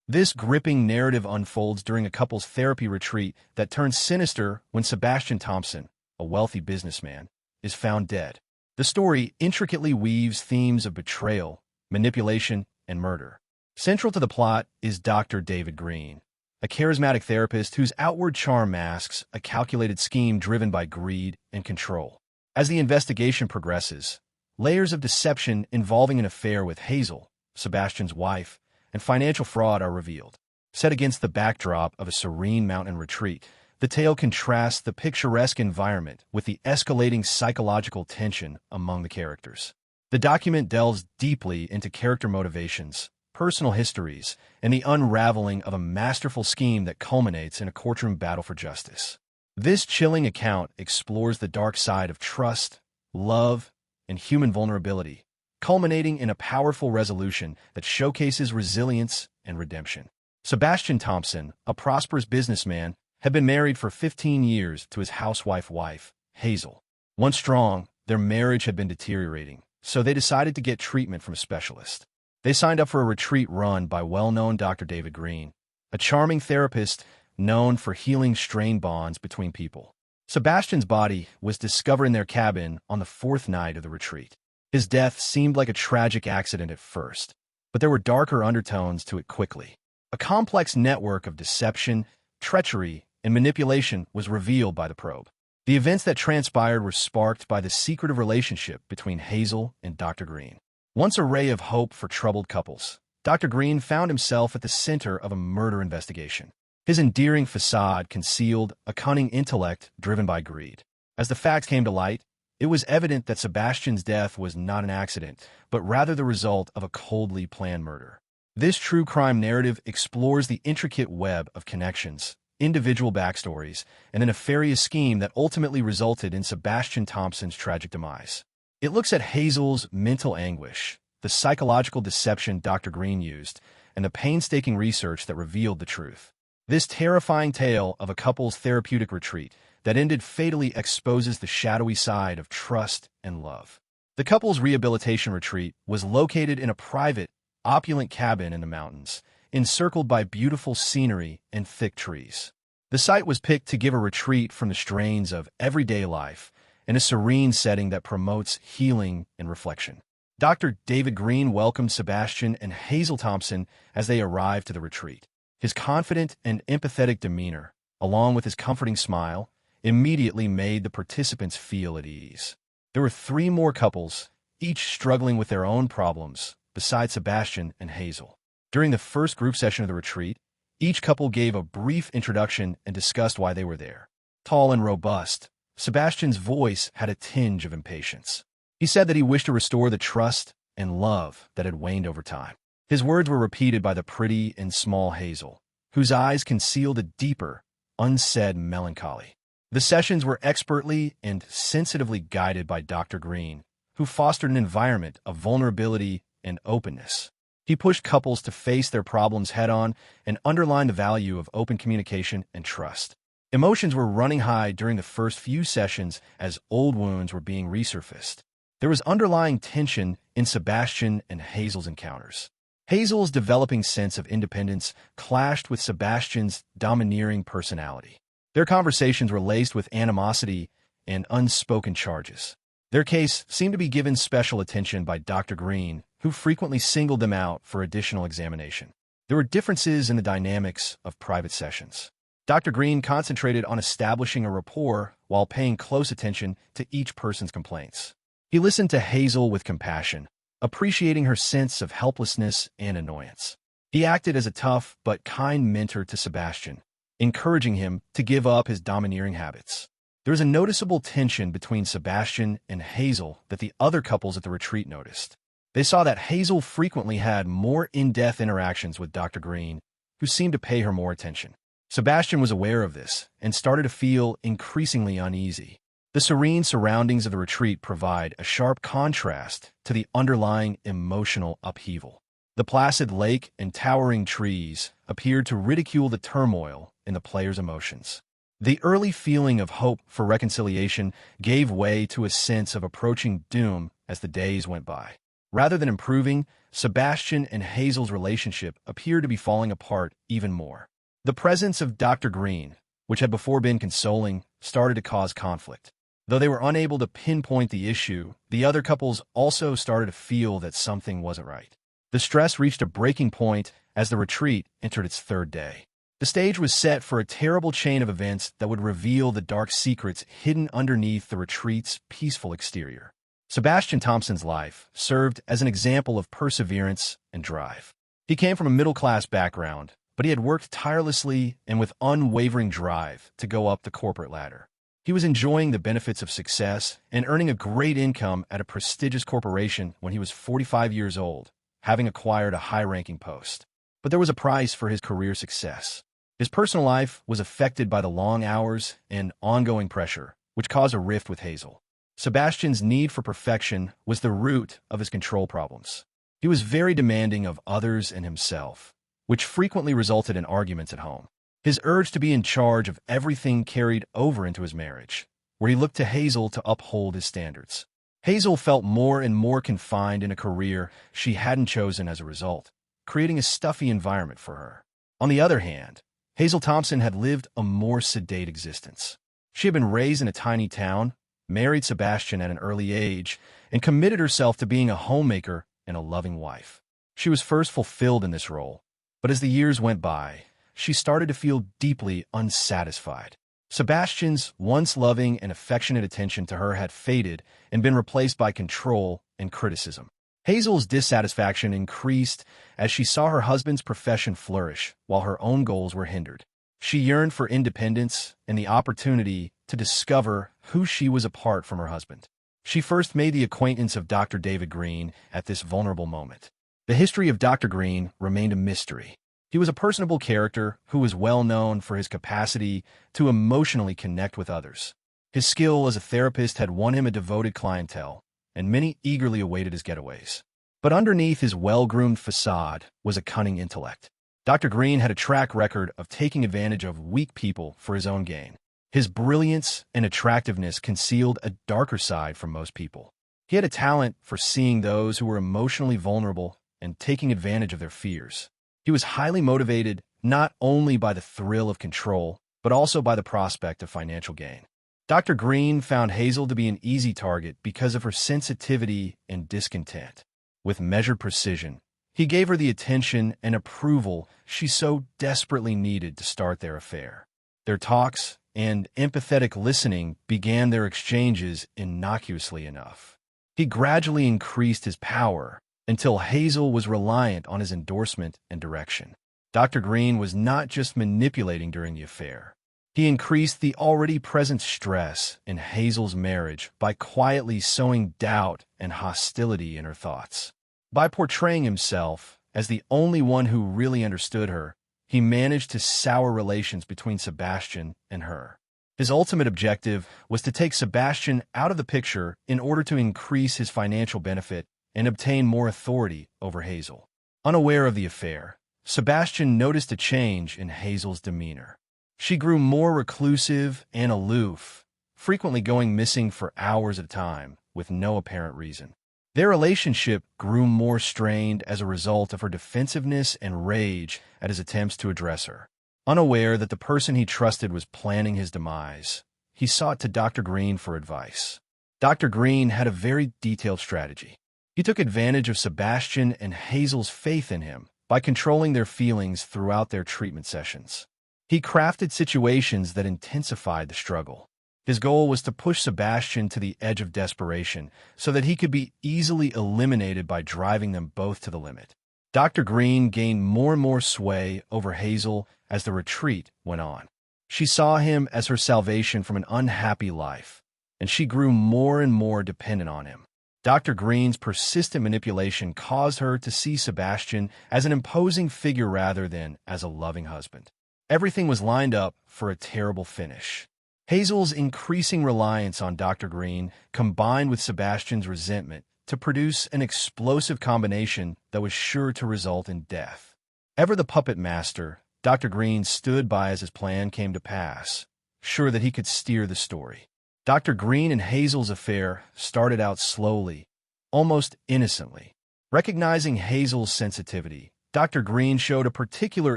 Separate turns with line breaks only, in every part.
This gripping narrative unfolds during a couple's therapy retreat that turns sinister when Sebastian Thompson, a wealthy businessman, is found dead. The story intricately weaves themes of betrayal, manipulation, and murder. Central to the plot is Dr. David Green, a charismatic therapist whose outward charm masks a calculated scheme driven by greed and control. As the investigation progresses, layers of deception involving an affair with Hazel, Sebastian's wife, and financial fraud are revealed. Set against the backdrop of a serene mountain retreat, the tale contrasts the picturesque environment with the escalating psychological tension among the characters. The document delves deeply into character motivations, personal histories, and the unraveling of a masterful scheme that culminates in a courtroom battle for justice. This chilling account explores the dark side of trust, love, and human vulnerability, culminating in a powerful resolution that showcases resilience and redemption. Sebastian Thompson, a prosperous businessman, had been married for 15 years to his housewife wife, Hazel. Once strong, their marriage had been deteriorating, so they decided to get treatment from a specialist. They signed up for a retreat run by well-known Dr. David Green, a charming therapist known for healing strained bonds between people. Sebastian's body was discovered in their cabin on the fourth night of the retreat. His death seemed like a tragic accident at first, but there were darker undertones to it quickly. A complex network of deception, treachery, and manipulation was revealed by the probe. The events that transpired were sparked by the secretive relationship between Hazel and Dr. Green. Once a ray of hope for troubled couples, Dr. Green found himself at the center of a murder investigation. His endearing facade concealed a cunning intellect driven by greed. As the facts came to light, it was evident that Sebastian's death was not an accident, but rather the result of a coldly planned murder. This true crime narrative explores the intricate web of connections, individual backstories, and a nefarious scheme that ultimately resulted in Sebastian Thompson's tragic demise. It looks at Hazel's mental anguish, the psychological deception Dr. Green used, and the painstaking research that revealed the truth. This terrifying tale of a couple's therapeutic retreat that ended fatally exposes the shadowy side of trust and love. The couple's rehabilitation retreat was located in a private, opulent cabin in the mountains, encircled by beautiful scenery and thick trees. The site was picked to give a retreat from the strains of everyday life in a serene setting that promotes healing and reflection. Dr. David Green welcomed Sebastian and Hazel Thompson as they arrived to the retreat. His confident and empathetic demeanor, along with his comforting smile, immediately made the participants feel at ease. There were 3 more couples, each struggling with their own problems, besides Sebastian and Hazel. During the first group session of the retreat, each couple gave a brief introduction and discussed why they were there. Tall and robust, Sebastian's voice had a tinge of impatience. He said that he wished to restore the trust and love that had waned over time. His words were repeated by the pretty and small Hazel, whose eyes concealed a deeper, unsaid melancholy. The sessions were expertly and sensitively guided by Dr. Green, who fostered an environment of vulnerability and openness. He pushed couples to face their problems head-on and underlined the value of open communication and trust. Emotions were running high during the first few sessions as old wounds were being resurfaced. There was underlying tension in Sebastian and Hazel's encounters. Hazel's developing sense of independence clashed with Sebastian's domineering personality. Their conversations were laced with animosity and unspoken charges. Their case seemed to be given special attention by Dr. Green, who frequently singled them out for additional examination. There were differences in the dynamics of private sessions. Dr. Green concentrated on establishing a rapport while paying close attention to each person's complaints. He listened to Hazel with compassion, appreciating her sense of helplessness and annoyance. He acted as a tough but kind mentor to Sebastian, encouraging him to give up his domineering habits. There was a noticeable tension between Sebastian and Hazel that the other couples at the retreat noticed. They saw that Hazel frequently had more in-depth interactions with Dr. Green, who seemed to pay her more attention. Sebastian was aware of this and started to feel increasingly uneasy. The serene surroundings of the retreat provide a sharp contrast to the underlying emotional upheaval. The placid lake and towering trees appeared to ridicule the turmoil in the players' emotions. The early feeling of hope for reconciliation gave way to a sense of approaching doom as the days went by. Rather than improving, Sebastian and Hazel's relationship appeared to be falling apart even more. The presence of Dr. Green, which had before been consoling, started to cause conflict. Though they were unable to pinpoint the issue, the other couples also started to feel that something wasn't right. The stress reached a breaking point as the retreat entered its third day. The stage was set for a terrible chain of events that would reveal the dark secrets hidden underneath the retreat's peaceful exterior. Sebastian Thompson's life served as an example of perseverance and drive. He came from a middle-class background, but he had worked tirelessly and with unwavering drive to go up the corporate ladder. He was enjoying the benefits of success and earning a great income at a prestigious corporation when he was 45 years old, having acquired a high-ranking post. But there was a price for his career success. His personal life was affected by the long hours and ongoing pressure, which caused a rift with Hazel. Sebastian's need for perfection was the root of his control problems. He was very demanding of others and himself, which frequently resulted in arguments at home. His urge to be in charge of everything carried over into his marriage, where he looked to Hazel to uphold his standards. Hazel felt more and more confined in a career she hadn't chosen as a result, creating a stuffy environment for her. On the other hand, Hazel Thompson had lived a more sedate existence. She had been raised in a tiny town, married Sebastian at an early age, and committed herself to being a homemaker and a loving wife. She was first fulfilled in this role, but as the years went by, she started to feel deeply unsatisfied. Sebastian's once loving and affectionate attention to her had faded and been replaced by control and criticism. Hazel's dissatisfaction increased as she saw her husband's profession flourish while her own goals were hindered. She yearned for independence and the opportunity to discover who she was apart from her husband. She first made the acquaintance of Dr. David Green at this vulnerable moment. The history of Dr. Green remained a mystery. He was a personable character who was well known for his capacity to emotionally connect with others. His skill as a therapist had won him a devoted clientele, and many eagerly awaited his getaways. But underneath his well-groomed facade was a cunning intellect. Dr. Green had a track record of taking advantage of weak people for his own gain. His brilliance and attractiveness concealed a darker side from most people. He had a talent for seeing those who were emotionally vulnerable and taking advantage of their fears. He was highly motivated not only by the thrill of control, but also by the prospect of financial gain. Dr. Green found Hazel to be an easy target because of her sensitivity and discontent. With measured precision, he gave her the attention and approval she so desperately needed to start their affair. Their talks and empathetic listening began their exchanges innocuously enough. He gradually increased his power until Hazel was reliant on his endorsement and direction. Dr. Green was not just manipulating during the affair. He increased the already present stress in Hazel's marriage by quietly sowing doubt and hostility in her thoughts. By portraying himself as the only one who really understood her, he managed to sour relations between Sebastian and her. His ultimate objective was to take Sebastian out of the picture in order to increase his financial benefit and obtain more authority over Hazel. Unaware of the affair, Sebastian noticed a change in Hazel's demeanor. She grew more reclusive and aloof, frequently going missing for hours at a time with no apparent reason. Their relationship grew more strained as a result of her defensiveness and rage at his attempts to address her. Unaware that the person he trusted was planning his demise, he sought to Dr. Green for advice. Dr. Green had a very detailed strategy. He took advantage of Sebastian and Hazel's faith in him by controlling their feelings throughout their treatment sessions. He crafted situations that intensified the struggle. His goal was to push Sebastian to the edge of desperation so that he could be easily eliminated by driving them both to the limit. Dr. Green gained more and more sway over Hazel as the retreat went on. She saw him as her salvation from an unhappy life, and she grew more and more dependent on him. Dr. Green's persistent manipulation caused her to see Sebastian as an imposing figure rather than as a loving husband. Everything was lined up for a terrible finish. Hazel's increasing reliance on Dr. Green combined with Sebastian's resentment to produce an explosive combination that was sure to result in death. Ever the puppet master, Dr. Green stood by as his plan came to pass, sure that he could steer the story. Dr. Green and Hazel's affair started out slowly, almost innocently. Recognizing Hazel's sensitivity, Dr. Green showed a particular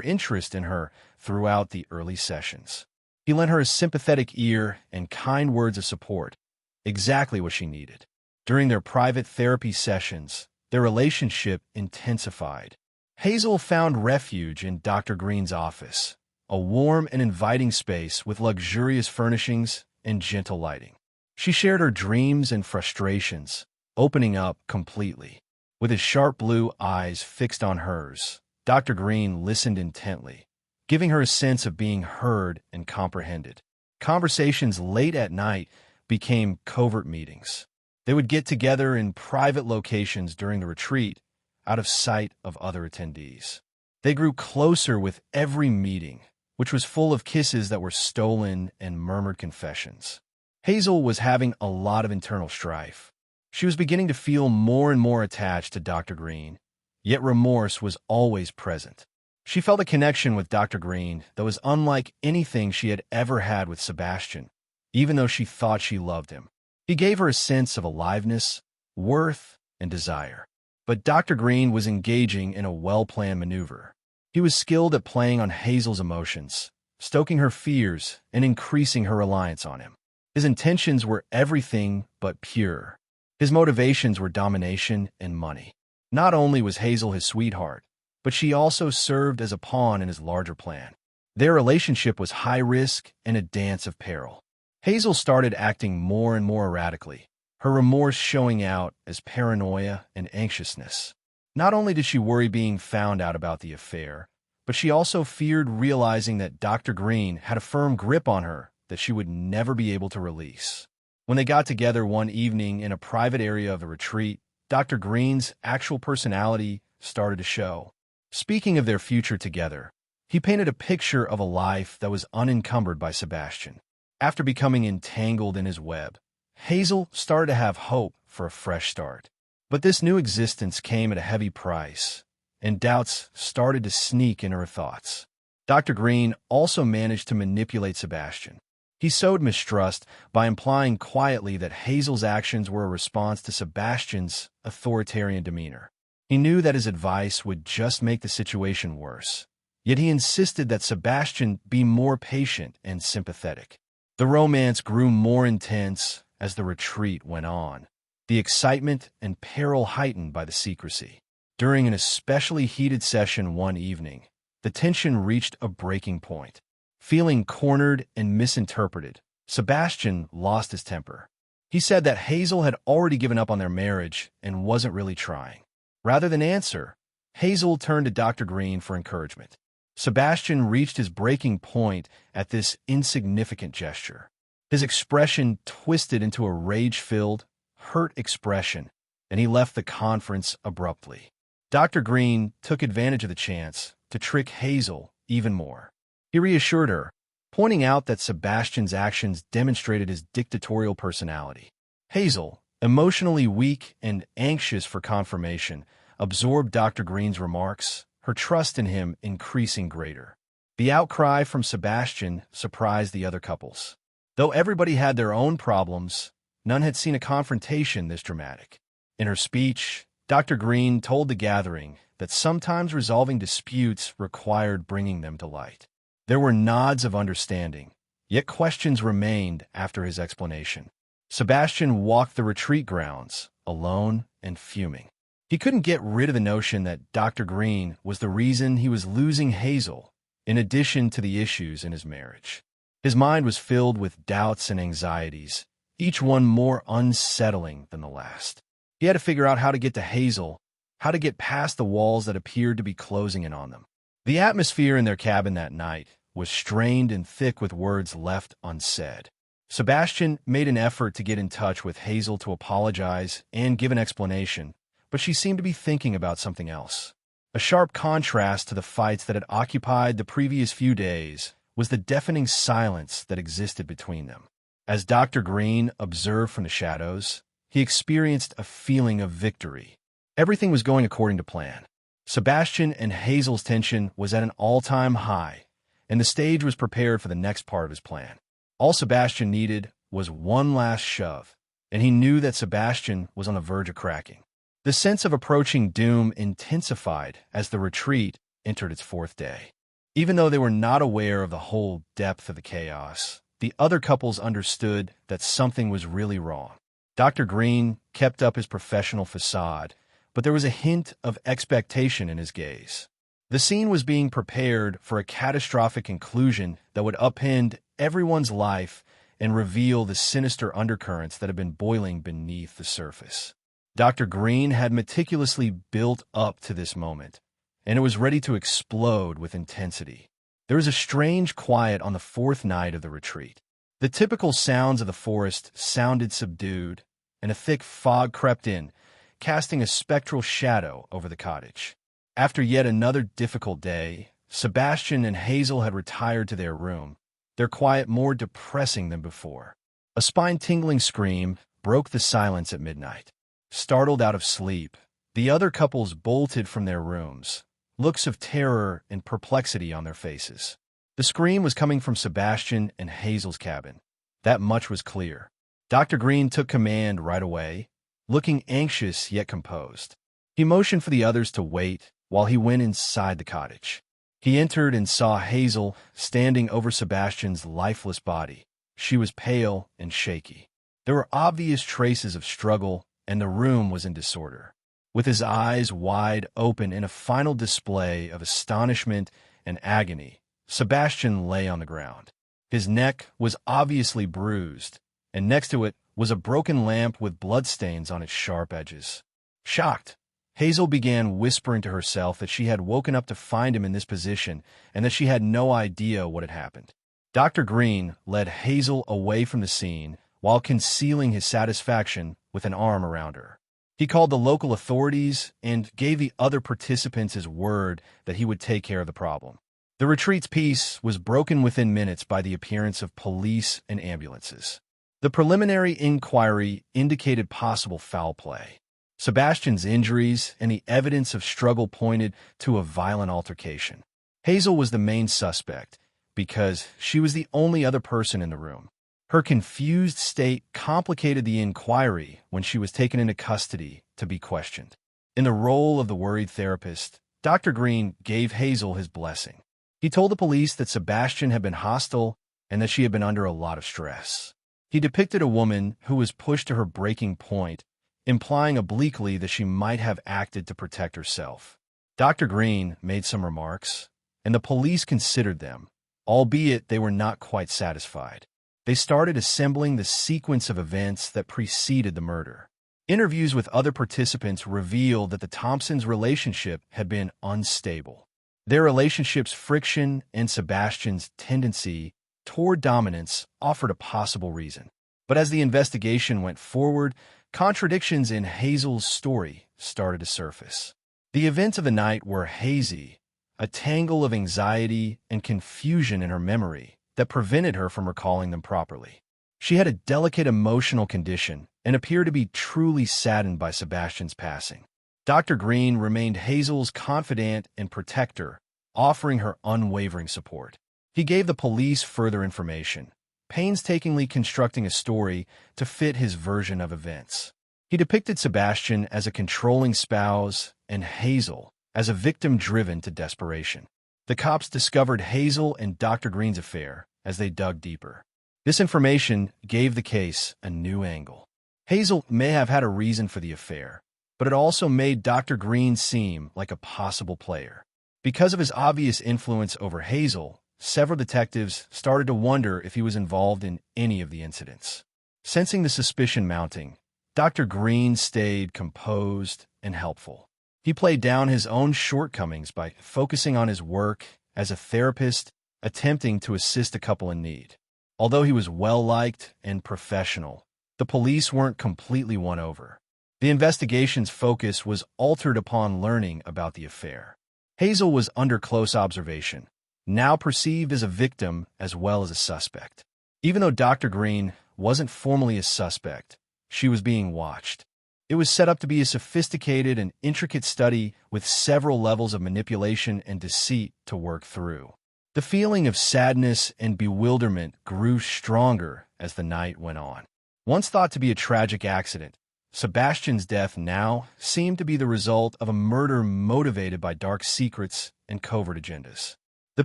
interest in her throughout the early sessions. He lent her a sympathetic ear and kind words of support, exactly what she needed. During their private therapy sessions, their relationship intensified. Hazel found refuge in Dr. Green's office, a warm and inviting space with luxurious furnishings and gentle lighting. She shared her dreams and frustrations, opening up completely. With his sharp blue eyes fixed on hers, Dr. Green listened intently, giving her a sense of being heard and comprehended. Conversations late at night became covert meetings. They would get together in private locations during the retreat, out of sight of other attendees. They grew closer with every meeting, which was full of kisses that were stolen and murmured confessions. Hazel was having a lot of internal strife. She was beginning to feel more and more attached to Dr. Green, yet remorse was always present. She felt a connection with Dr. Green that was unlike anything she had ever had with Sebastian, even though she thought she loved him. He gave her a sense of aliveness, worth, and desire. But Dr. Green was engaging in a well-planned maneuver. He was skilled at playing on Hazel's emotions, stoking her fears, and increasing her reliance on him. His intentions were everything but pure. His motivations were domination and money. Not only was Hazel his sweetheart, but she also served as a pawn in his larger plan. Their relationship was high risk and a dance of peril. Hazel started acting more and more erratically, her remorse showing out as paranoia and anxiousness. Not only did she worry being found out about the affair, but she also feared realizing that Dr. Green had a firm grip on her that she would never be able to release. When they got together one evening in a private area of the retreat, Dr. Green's actual personality started to show. Speaking of their future together, he painted a picture of a life that was unencumbered by Sebastian. After becoming entangled in his web, Hazel started to have hope for a fresh start. But this new existence came at a heavy price, and doubts started to sneak into her thoughts. Dr. Green also managed to manipulate Sebastian. He sowed mistrust by implying quietly that Hazel's actions were a response to Sebastian's authoritarian demeanor. He knew that his advice would just make the situation worse, yet he insisted that Sebastian be more patient and sympathetic. The romance grew more intense as the retreat went on, the excitement and peril heightened by the secrecy. During an especially heated session one evening, the tension reached a breaking point. Feeling cornered and misinterpreted, Sebastian lost his temper. He said that Hazel had already given up on their marriage and wasn't really trying. Rather than answer, Hazel turned to Dr. Green for encouragement. Sebastian reached his breaking point at this insignificant gesture. His expression twisted into a rage-filled, hurt expression, and he left the conference abruptly. Dr. Green took advantage of the chance to trick Hazel even more. He reassured her, pointing out that Sebastian's actions demonstrated his dictatorial personality. Hazel, emotionally weak and anxious for confirmation, absorbed Dr. Green's remarks, her trust in him increasing greater. The outcry from Sebastian surprised the other couples. Though everybody had their own problems, none had seen a confrontation this dramatic. In her speech, Dr. Green told the gathering that sometimes resolving disputes required bringing them to light. There were nods of understanding, yet questions remained after his explanation. Sebastian walked the retreat grounds, alone and fuming. He couldn't get rid of the notion that Dr. Green was the reason he was losing Hazel, in addition to the issues in his marriage. His mind was filled with doubts and anxieties, each one more unsettling than the last. He had to figure out how to get to Hazel, how to get past the walls that appeared to be closing in on them. The atmosphere in their cabin that night was strained and thick with words left unsaid. Sebastian made an effort to get in touch with Hazel to apologize and give an explanation, but she seemed to be thinking about something else. A sharp contrast to the fights that had occupied the previous few days was the deafening silence that existed between them. As Dr. Green observed from the shadows, he experienced a feeling of victory. Everything was going according to plan. Sebastian and Hazel's tension was at an all-time high, and the stage was prepared for the next part of his plan. All Sebastian needed was one last shove, and he knew that Sebastian was on the verge of cracking. The sense of approaching doom intensified as the retreat entered its fourth day. Even though they were not aware of the whole depth of the chaos, the other couples understood that something was really wrong. Dr. Green kept up his professional facade, but there was a hint of expectation in his gaze. The scene was being prepared for a catastrophic conclusion that would upend everyone's life and reveal the sinister undercurrents that had been boiling beneath the surface. Dr. Green had meticulously built up to this moment, and it was ready to explode with intensity. There was a strange quiet on the fourth night of the retreat. The typical sounds of the forest sounded subdued, and a thick fog crept in, casting a spectral shadow over the cottage. After yet another difficult day, Sebastian and Hazel had retired to their room, their quiet more depressing than before. A spine-tingling scream broke the silence at midnight. Startled out of sleep, the other couples bolted from their rooms, looks of terror and perplexity on their faces. The scream was coming from Sebastian and Hazel's cabin. That much was clear. Dr. Green took command right away, looking anxious yet composed. He motioned for the others to wait while he went inside the cottage. He entered and saw Hazel standing over Sebastian's lifeless body. She was pale and shaky. There were obvious traces of struggle, and the room was in disorder. With his eyes wide open in a final display of astonishment and agony, Sebastian lay on the ground. His neck was obviously bruised, and next to it was a broken lamp with bloodstains on its sharp edges. Shocked, Hazel began whispering to herself that she had woken up to find him in this position and that she had no idea what had happened. Dr. Green led Hazel away from the scene while concealing his satisfaction with an arm around her. He called the local authorities and gave the other participants his word that he would take care of the problem. The retreat's peace was broken within minutes by the appearance of police and ambulances. The preliminary inquiry indicated possible foul play. Sebastian's injuries and the evidence of struggle pointed to a violent altercation. Hazel was the main suspect because she was the only other person in the room. Her confused state complicated the inquiry when she was taken into custody to be questioned. In the role of the worried therapist, Dr. Green gave Hazel his blessing. He told the police that Sebastian had been hostile and that she had been under a lot of stress. He depicted a woman who was pushed to her breaking point, implying obliquely that she might have acted to protect herself. Dr. Green made some remarks, and the police considered them, albeit they were not quite satisfied. They started assembling the sequence of events that preceded the murder. Interviews with other participants revealed that the Thompsons' relationship had been unstable. Their relationship's friction and Sebastian's tendency toward dominance offered a possible reason. But as the investigation went forward, contradictions in Hazel's story started to surface. The events of the night were hazy, a tangle of anxiety and confusion in her memory that prevented her from recalling them properly. She had a delicate emotional condition and appeared to be truly saddened by Sebastian's passing. Dr. Green remained Hazel's confidant and protector, offering her unwavering support. He gave the police further information, painstakingly constructing a story to fit his version of events. He depicted Sebastian as a controlling spouse and Hazel as a victim driven to desperation. The cops discovered Hazel and Dr. Green's affair as they dug deeper. This information gave the case a new angle. Hazel may have had a reason for the affair, but it also made Dr. Green seem like a possible player. Because of his obvious influence over Hazel, several detectives started to wonder if he was involved in any of the incidents. Sensing the suspicion mounting, Dr. Green stayed composed and helpful. He played down his own shortcomings by focusing on his work as a therapist, attempting to assist a couple in need. Although he was well-liked and professional, the police weren't completely won over. The investigation's focus was altered upon learning about the affair. Hazel was under close observation, now perceived as a victim as well as a suspect. Even though Dr. Green wasn't formally a suspect, she was being watched. It was set up to be a sophisticated and intricate study with several levels of manipulation and deceit to work through. The feeling of sadness and bewilderment grew stronger as the night went on. Once thought to be a tragic accident, Sebastian's death now seemed to be the result of a murder motivated by dark secrets and covert agendas. The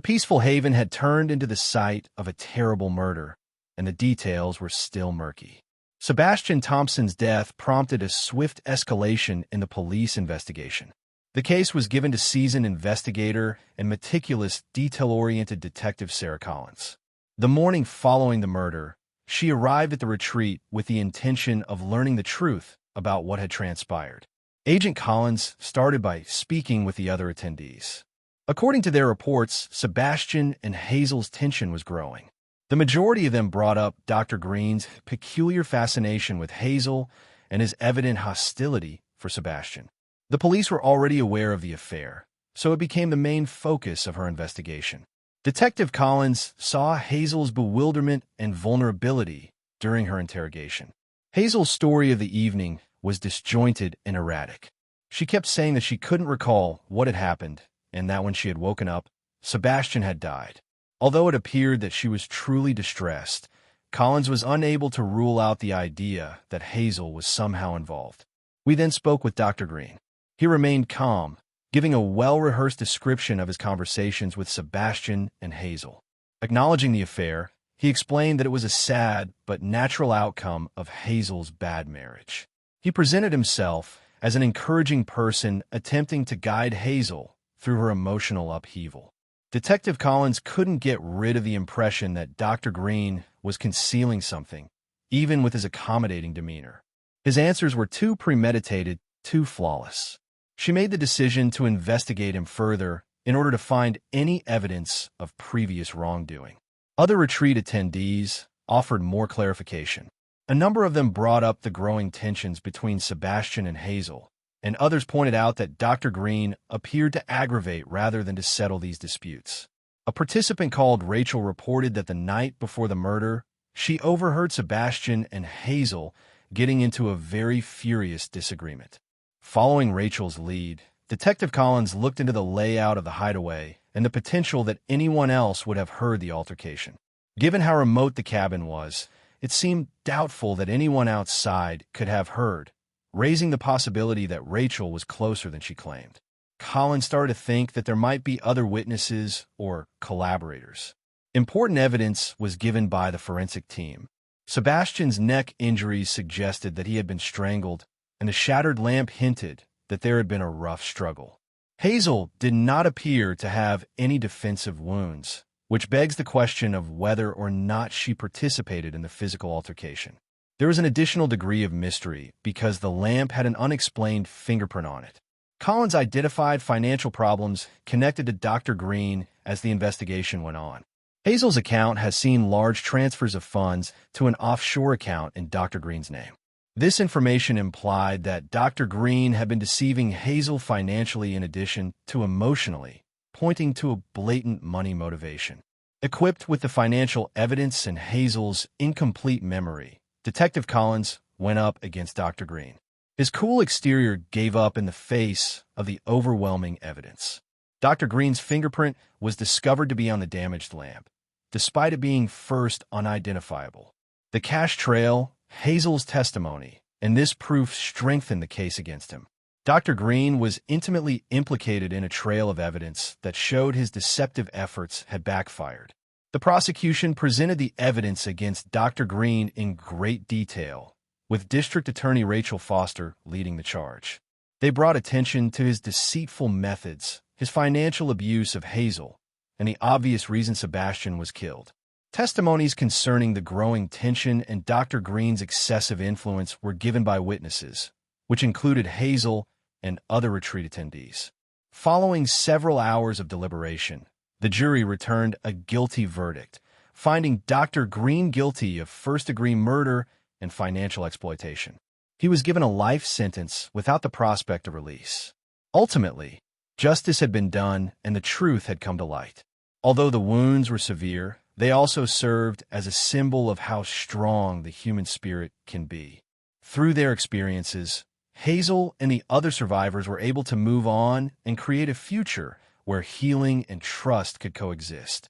peaceful haven had turned into the site of a terrible murder, and the details were still murky. Sebastian Thompson's death prompted a swift escalation in the police investigation. The case was given to seasoned investigator and meticulous, detail-oriented detective Sarah Collins. The morning following the murder, she arrived at the retreat with the intention of learning the truth about what had transpired. Agent Collins started by speaking with the other attendees. According to their reports, Sebastian and Hazel's tension was growing. The majority of them brought up Dr. Green's peculiar fascination with Hazel and his evident hostility for Sebastian. The police were already aware of the affair, so it became the main focus of her investigation. Detective Collins saw Hazel's bewilderment and vulnerability during her interrogation. Hazel's story of the evening was disjointed and erratic. She kept saying that she couldn't recall what had happened and that when she had woken up, Sebastian had died. Although it appeared that she was truly distressed, Collins was unable to rule out the idea that Hazel was somehow involved. We then spoke with Dr. Green. He remained calm, giving a well-rehearsed description of his conversations with Sebastian and Hazel. Acknowledging the affair, he explained that it was a sad but natural outcome of Hazel's bad marriage. He presented himself as an encouraging person attempting to guide Hazel through her emotional upheaval. Detective Collins couldn't get rid of the impression that Dr. Green was concealing something, even with his accommodating demeanor. His answers were too premeditated, too flawless. She made the decision to investigate him further in order to find any evidence of previous wrongdoing. Other retreat attendees offered more clarification. A number of them brought up the growing tensions between Sebastian and Hazel, and others pointed out that Dr. Green appeared to aggravate rather than to settle these disputes. A participant called Rachel reported that the night before the murder, she overheard Sebastian and Hazel getting into a very furious disagreement. Following Rachel's lead, Detective Collins looked into the layout of the hideaway and the potential that anyone else would have heard the altercation. Given how remote the cabin was, it seemed doubtful that anyone outside could have heard, raising the possibility that Rachel was closer than she claimed. Collins started to think that there might be other witnesses or collaborators. Important evidence was given by the forensic team. Sebastian's neck injuries suggested that he had been strangled, and the shattered lamp hinted that there had been a rough struggle. Hazel did not appear to have any defensive wounds, which begs the question of whether or not she participated in the physical altercation. There was an additional degree of mystery because the lamp had an unexplained fingerprint on it. Collins identified financial problems connected to Dr. Green as the investigation went on. Hazel's account has seen large transfers of funds to an offshore account in Dr. Green's name. This information implied that Dr. Green had been deceiving Hazel financially in addition to emotionally, pointing to a blatant money motivation. Equipped with the financial evidence and Hazel's incomplete memory, Detective Collins went up against Dr. Green. His cool exterior gave up in the face of the overwhelming evidence. Dr. Green's fingerprint was discovered to be on the damaged lamp, despite it being first unidentifiable. The cash trail, Hazel's testimony, and this proof strengthened the case against him. Dr. Green was intimately implicated in a trail of evidence that showed his deceptive efforts had backfired. The prosecution presented the evidence against Dr. Green in great detail, with District Attorney Rachel Foster leading the charge. They brought attention to his deceitful methods, his financial abuse of Hazel, and the obvious reason Sebastian was killed. Testimonies concerning the growing tension and Dr. Green's excessive influence were given by witnesses, which included Hazel and other retreat attendees. Following several hours of deliberation, the jury returned a guilty verdict, finding Dr. Green guilty of first-degree murder and financial exploitation. He was given a life sentence without the prospect of release. Ultimately, justice had been done and the truth had come to light. Although the wounds were severe, they also served as a symbol of how strong the human spirit can be. Through their experiences, Hazel and the other survivors were able to move on and create a future where healing and trust could coexist.